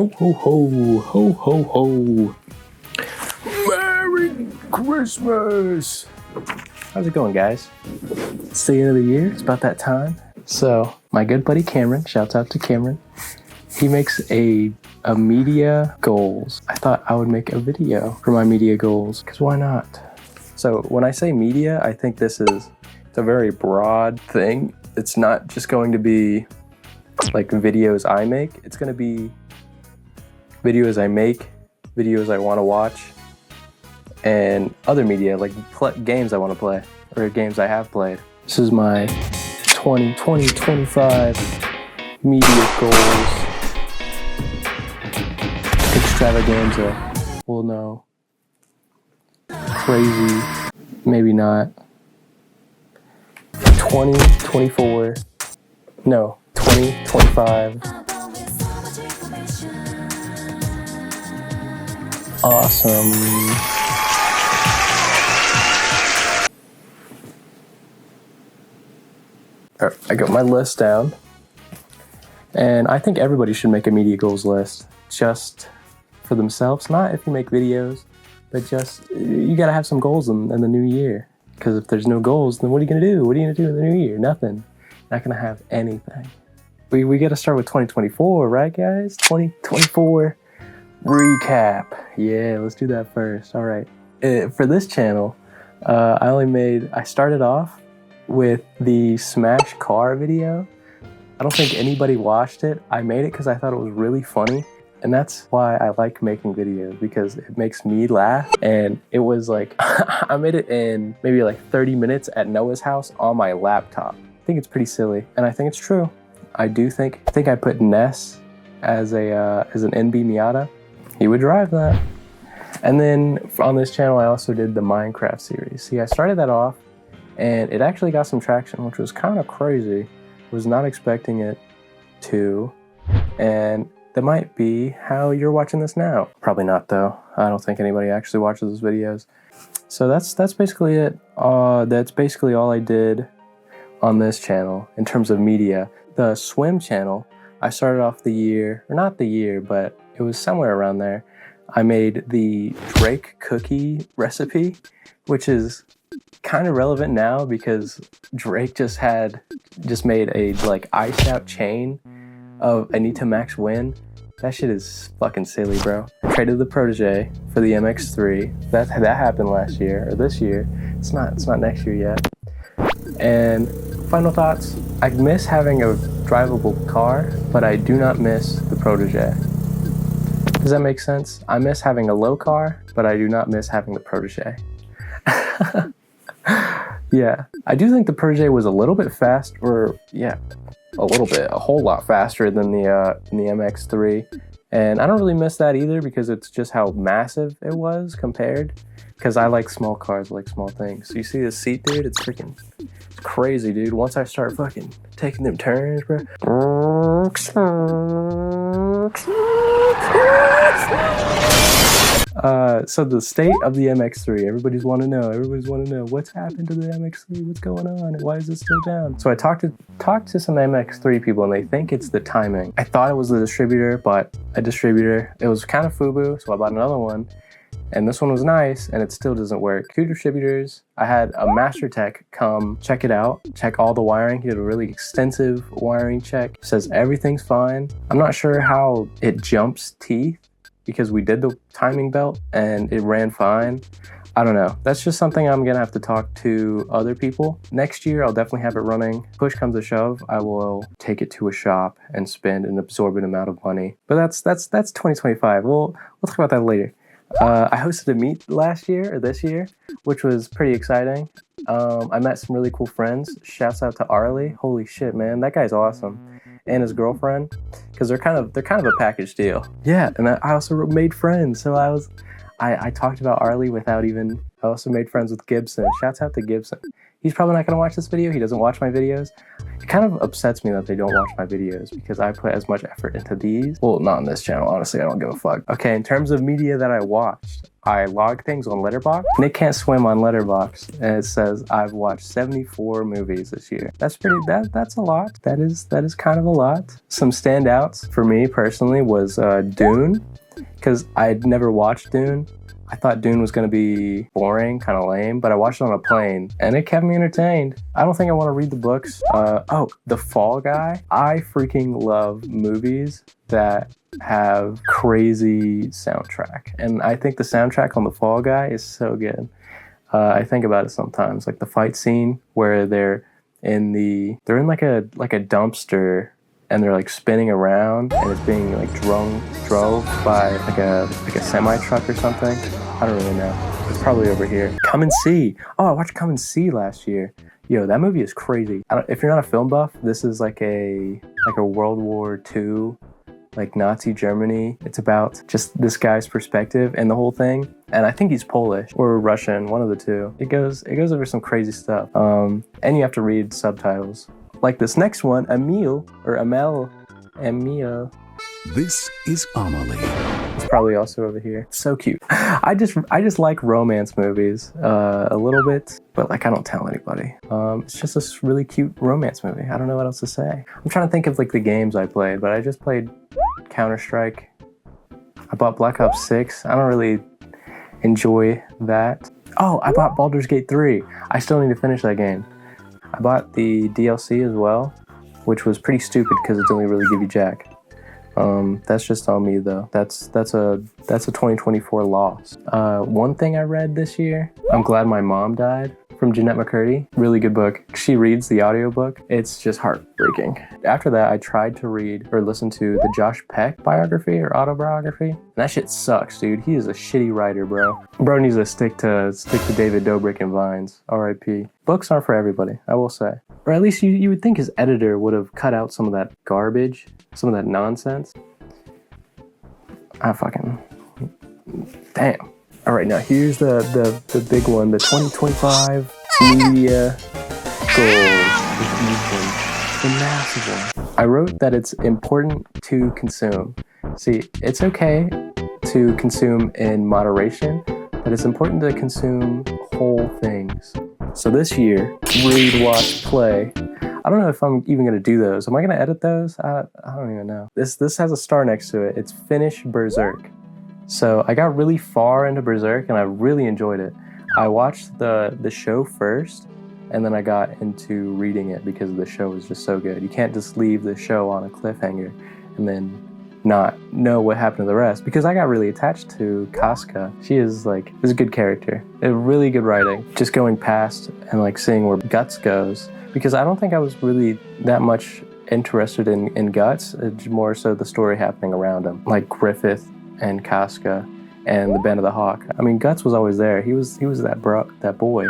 Ho, ho, ho, ho, ho, ho. Merry Christmas. How's it going, guys? It's the end of the year. It's about that time. So, my good buddy Cameron, shouts out to Cameron. He makes a media goals. I thought I would make a video for my media goals, because why not? So, when I say media, I think it's a very broad thing. It's not just going to be like videos I make. It's going to be videos I make, videos I want to watch, and other media like games I want to play or games I have played. This is my 2025 media goals. Extravaganza. Well, no. Crazy. Maybe not. 2024. No, 2025. Awesome. All right, I got my list down. And I think everybody should make a media goals list just for themselves. Not if you make videos, but just you gotta have some goals in the new year. Because if there's no goals, then what are you gonna do? What are you gonna do in the new year? Nothing. Not gonna have anything. We gotta start with 2024, right, guys? 2024 recap. Yeah, let's do that first. All right. For this channel, I started off with the Smash car video. I don't think anybody watched it. I made it because I thought it was really funny. And that's why I like making videos, because it makes me laugh. And it was like, I made it in maybe like 30 minutes at Noah's house on my laptop. I think it's pretty silly, and I think it's true. I think I put Ness as an NB Miata. He would drive that. And then on this channel, I also did the Minecraft series. See, I started that off, and it actually got some traction, which was kind of crazy. Was not expecting it to, and that might be how you're watching this now. Probably not, though. I don't think anybody actually watches those videos. So that's basically it. That's basically all I did on this channel in terms of media. The swim channel, I started off the year, or not the year, but it was somewhere around there. I made the Drake cookie recipe, which is kind of relevant now because Drake just made a like iced out chain of Anita Max Win. That shit is fucking silly, bro. I traded the Protege for the MX3. That happened last year, or this year. It's not next year yet. And final thoughts, I miss having a drivable car, but I do not miss the Protege. Does that make sense? I miss having a low car, but I do not miss having the Protege. Yeah, I do think the Protege was a little bit fast, or yeah, a whole lot faster than the MX3. And I don't really miss that either because it's just how massive it was compared. Because I like small cars, I like small things. So you see this seat, dude? It's crazy, dude. Once I start fucking taking them turns, bro. So the state of the MX3, everybody's want to know what's happened to the MX3, what's going on, and why is it still down? So I talked to some MX3 people, and they think it's the timing. I thought it was the distributor, but it was kind of FUBU, so I bought another one, and this one was nice, and it still doesn't work. 2 distributors. I had a master tech come check it out, check all the wiring. He did a really extensive wiring check. Says everything's fine. I'm not sure how it jumps teeth, because we did the timing belt and it ran fine. I don't know. That's just something I'm gonna have to talk to other people. Next year, I'll definitely have it running. Push comes to shove, I will take it to a shop and spend an absorbent amount of money. But that's 2025. We'll talk about that later. I hosted a meet this year, which was pretty exciting. I met some really cool friends. Shouts out to Arlie. Holy shit, man, that guy's awesome. And his girlfriend, because they're kind of a package deal. Yeah, and I also made friends. So I talked about Arlie I also made friends with Gibson. Shouts out to Gibson. He's probably not gonna watch this video. He doesn't watch my videos. It kind of upsets me that they don't watch my videos because I put as much effort into these. Well, not on this channel, honestly, I don't give a fuck. Okay, in terms of media that I watched, I log things on Letterboxd. Nick can't swim on Letterboxd, and it says I've watched 74 movies this year. That's that's a lot. That is kind of a lot. Some standouts for me personally was Dune, because I'd never watched Dune. I thought Dune was gonna be boring, kind of lame, but I watched it on a plane and it kept me entertained. I don't think I want to read the books. Oh, The Fall Guy. I freaking love movies that have crazy soundtrack, and I think the soundtrack on The Fall Guy is so good. I think about it sometimes, like the fight scene where they're in like a dumpster and they're like spinning around and it's being like drove by like a semi truck or something. I don't really know. It's probably over here. Come and See. Oh, I watched Come and See last year. Yo, that movie is crazy. If you're not a film buff, this is like a World War II, like Nazi Germany. It's about just this guy's perspective and the whole thing. And I think he's Polish or Russian, one of the two. It goes over some crazy stuff. And you have to read subtitles. Like this next one, Emil. This is Amelie. It's probably also over here. So cute. I just like romance movies a little bit, but like I don't tell anybody. It's just this really cute romance movie. I don't know what else to say. I'm trying to think of like the games I played, but I just played Counter-Strike. I bought Black Ops 6. I don't really enjoy that. Oh, I bought Baldur's Gate 3. I still need to finish that game. I bought the DLC as well, which was pretty stupid because it didn't really give you jack. That's just on me though. That's a 2024 loss. One thing I read this year, I'm Glad My Mom Died, from Jeanette McCurdy. Really good book. She reads the audiobook. It's just heartbreaking. After that, I tried to read or listen to the Josh Peck biography or autobiography. And that shit sucks, dude. He is a shitty writer, bro. Bro needs to stick to David Dobrik and Vines. R.I.P. Books aren't for everybody, I will say. Or at least you would think his editor would have cut out some of that garbage, some of that nonsense. Damn. All right, now here's the big one, the 2025 media goals. The massive one. I wrote that it's important to consume. See, it's okay to consume in moderation, but it's important to consume whole things. So this year, read, watch, play. I don't know if I'm even gonna do those. Am I gonna edit those? I don't even know. This has a star next to it. It's Finish Berserk. So I got really far into Berserk and I really enjoyed it. I watched the show first and then I got into reading it because the show was just so good. You can't just leave the show on a cliffhanger and then not know what happened to the rest, because I got really attached to Casca. She is a good character. A really good writing. Just going past and like seeing where Guts goes, because I don't think I was really that much interested in Guts. It's more so the story happening around him, like Griffith and Casca and the Band of the Hawk. I mean, Guts was always there. He was that boy,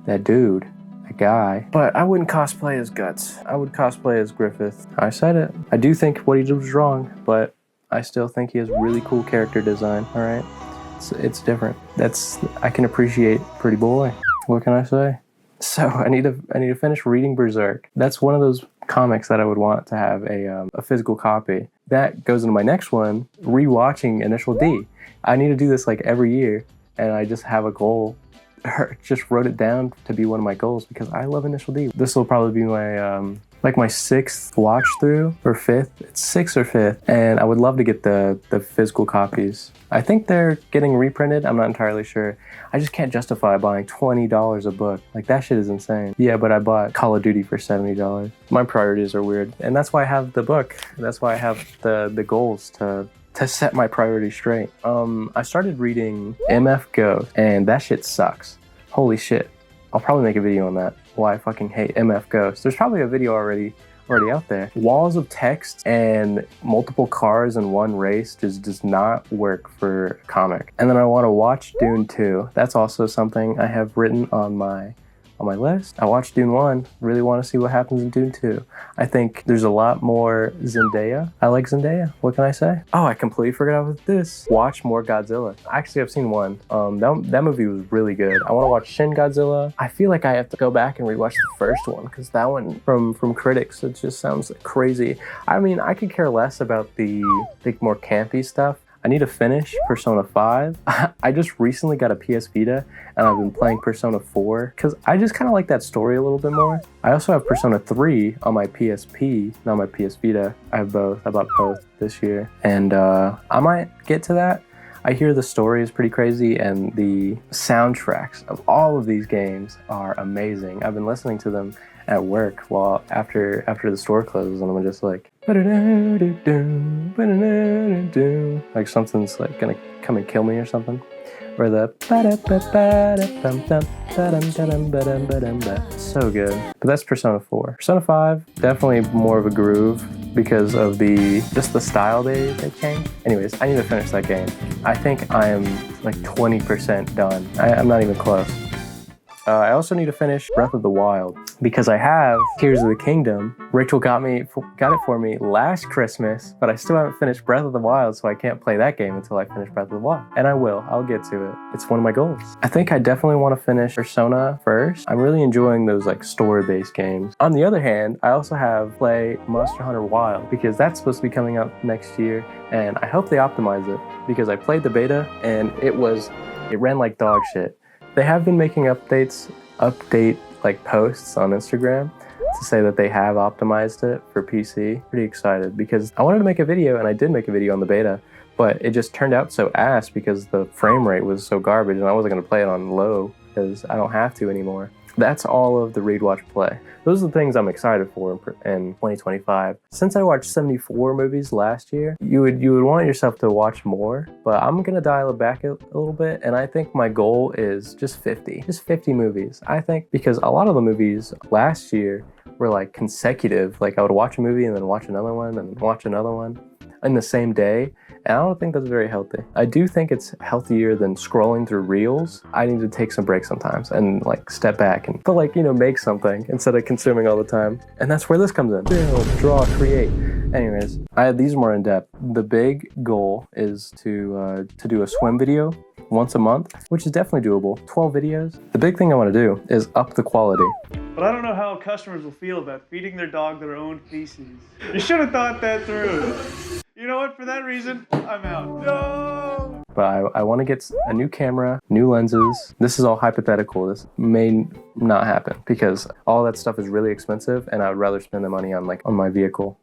that dude, that guy. But I wouldn't cosplay as Guts. I would cosplay as Griffith. I said it. I do think what he did was wrong, but I still think he has really cool character design. All right, it's different. I can appreciate Pretty Boy. What can I say? So I need to finish reading Berserk. That's one of those comics that I would want to have a physical copy. That goes into my next one, rewatching Initial D. I need to do this like every year, and I just have a goal. Just wrote it down to be one of my goals because I love Initial D. This will probably be my my sixth watch through, or fifth. It's sixth or fifth, and I would love to get the physical copies. I think they're getting reprinted. I'm not entirely sure. I just can't justify buying $20 a book. Like, that shit is insane. Yeah, but I bought Call of Duty for $70. My priorities are weird, and that's why I have the book. That's why I have the goals to set my priorities straight. I started reading MF Ghost, and that shit sucks. Holy shit. I'll probably make a video on that. Why I fucking hate MF Ghost. There's probably a video already out there. Walls of text and multiple cars in one race just does not work for a comic. And then I want to watch Dune 2. That's also something I have written on my on my list. I watched Dune 1, really want to see what happens in Dune 2. I think there's a lot more Zendaya. I like Zendaya, what can I say? Oh, I completely forgot about this. Watch more Godzilla. Actually, I've seen one. That movie was really good. I want to watch Shin Godzilla. I feel like I have to go back and rewatch the first one because that one from critics, it just sounds crazy. I mean, I could care less about the more campy stuff. I need to finish Persona 5. I just recently got a PS Vita and I've been playing Persona 4 because I just kind of like that story a little bit more. I also have Persona 3 on my PSP, not my PS Vita. I have both. I bought both this year. And I might get to that. I hear the story is pretty crazy and the soundtracks of all of these games are amazing. I've been listening to them at work while after the store closes and I'm just like like something's like gonna come and kill me or something. Or the so good. But that's Persona 4. Persona 5, definitely more of a groove because of just the style they changed. Anyways, I need to finish that game. I think I am like 20% done. I'm not even close. I also need to finish Breath of the Wild because I have Tears of the Kingdom. Rachel got it for me last Christmas, but I still haven't finished Breath of the Wild, so I can't play that game until I finish Breath of the Wild. And I will. I'll get to it. It's one of my goals. I think I definitely want to finish Persona first. I'm really enjoying those like story-based games. On the other hand, I also have play Monster Hunter Wild because that's supposed to be coming out next year, and I hope they optimize it because I played the beta and it ran like dog shit. They have been making update like posts on Instagram to say that they have optimized it for PC. Pretty excited because I wanted to make a video and I did make a video on the beta, but it just turned out so ass because the frame rate was so garbage and I wasn't going to play it on low because I don't have to anymore. That's all of the Read, Watch, Play. Those are the things I'm excited for in 2025. Since I watched 74 movies last year, you would want yourself to watch more, but I'm gonna dial it back a little bit, and I think my goal is just 50 movies. I think because a lot of the movies last year were like consecutive, like I would watch a movie and then watch another one and watch another one in the same day. And I don't think that's very healthy. I do think it's healthier than scrolling through reels. I need to take some breaks sometimes and like step back and make something instead of consuming all the time. And that's where this comes in. Build, draw, create. Anyways, these are more in depth. The big goal is to do a swim video once a month, which is definitely doable. 12 videos. The big thing I want to do is up the quality. But I don't know how customers will feel about feeding their dog their own feces. You should have thought that through. You know what? For that reason, I'm out. No! But I want to get a new camera, new lenses. This is all hypothetical. This may not happen because all that stuff is really expensive and I would rather spend the money on my vehicle.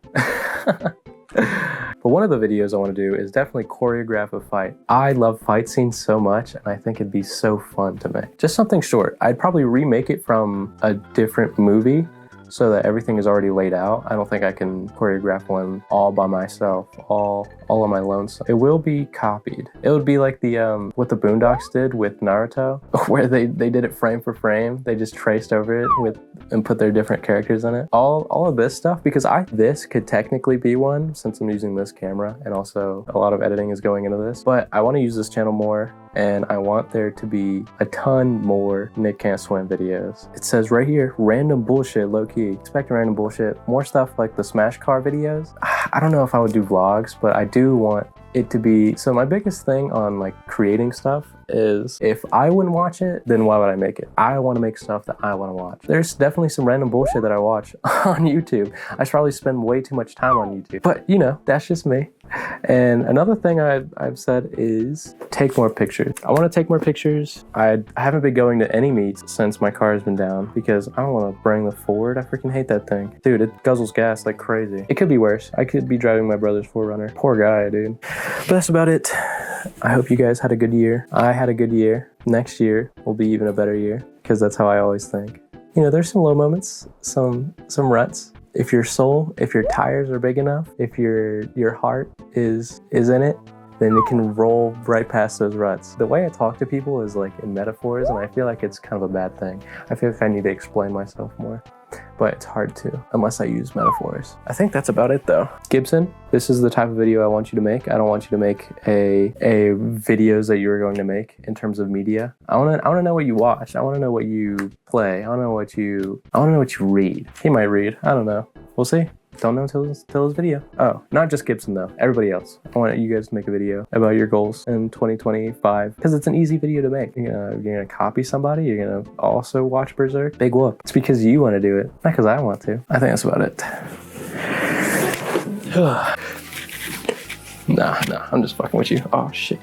But one of the videos I want to do is definitely choreograph a fight. I love fight scenes so much and I think it'd be so fun to make. Just something short. I'd probably remake it from a different movie so that everything is already laid out. I don't think I can choreograph one all by myself, all on my lonesome. It will be copied. It would be like the what the Boondocks did with Naruto, where they did it frame for frame. They just traced over it and put their different characters in it. All of this stuff, because this could technically be one since I'm using this camera and also a lot of editing is going into this. But I want to use this channel more and I want there to be a ton more Nick Can't Swim videos. It says right here, random bullshit, low key. Expect random bullshit. More stuff like the Smash Car videos. I don't know if I would do vlogs, but I do want it to be, so my biggest thing on like creating stuff is if I wouldn't watch it, then why would I make it? I want to make stuff that I want to watch. There's definitely some random bullshit that I watch on YouTube. I should probably spend way too much time on YouTube, but that's just me. And another thing I've said is take more pictures. I want to take more pictures. I haven't been going to any meets since my car has been down because I don't want to bring the Ford. I freaking hate that thing. Dude, it guzzles gas like crazy. It could be worse. I could be driving my brother's 4Runner. Poor guy, dude. But that's about it. I hope you guys had a good year. I had a good year. Next year will be even a better year because that's how I always think. There's some low moments, some ruts. If your tires are big enough, if your heart is in it, then it can roll right past those ruts. The way I talk to people is like in metaphors, and I feel like it's kind of a bad thing. I feel like I need to explain myself more. but it's hard to unless I use metaphors. I think that's about it though. Gibson, this is the type of video I want you to make. I don't want you to make a videos that you're going to make in terms of media. I want to know what you watch. I want to know what you play. I want to know what you read. He might read. I don't know. We'll see. Don't know until his video. Oh, not just Gibson though. Everybody else. I want you guys to make a video about your goals in 2025 because it's an easy video to make. You're gonna copy somebody. You're gonna also watch Berserk. Big whoop. It's because you want to do it, not because I want to. I think that's about it. Nah, I'm just fucking with you. Oh shit.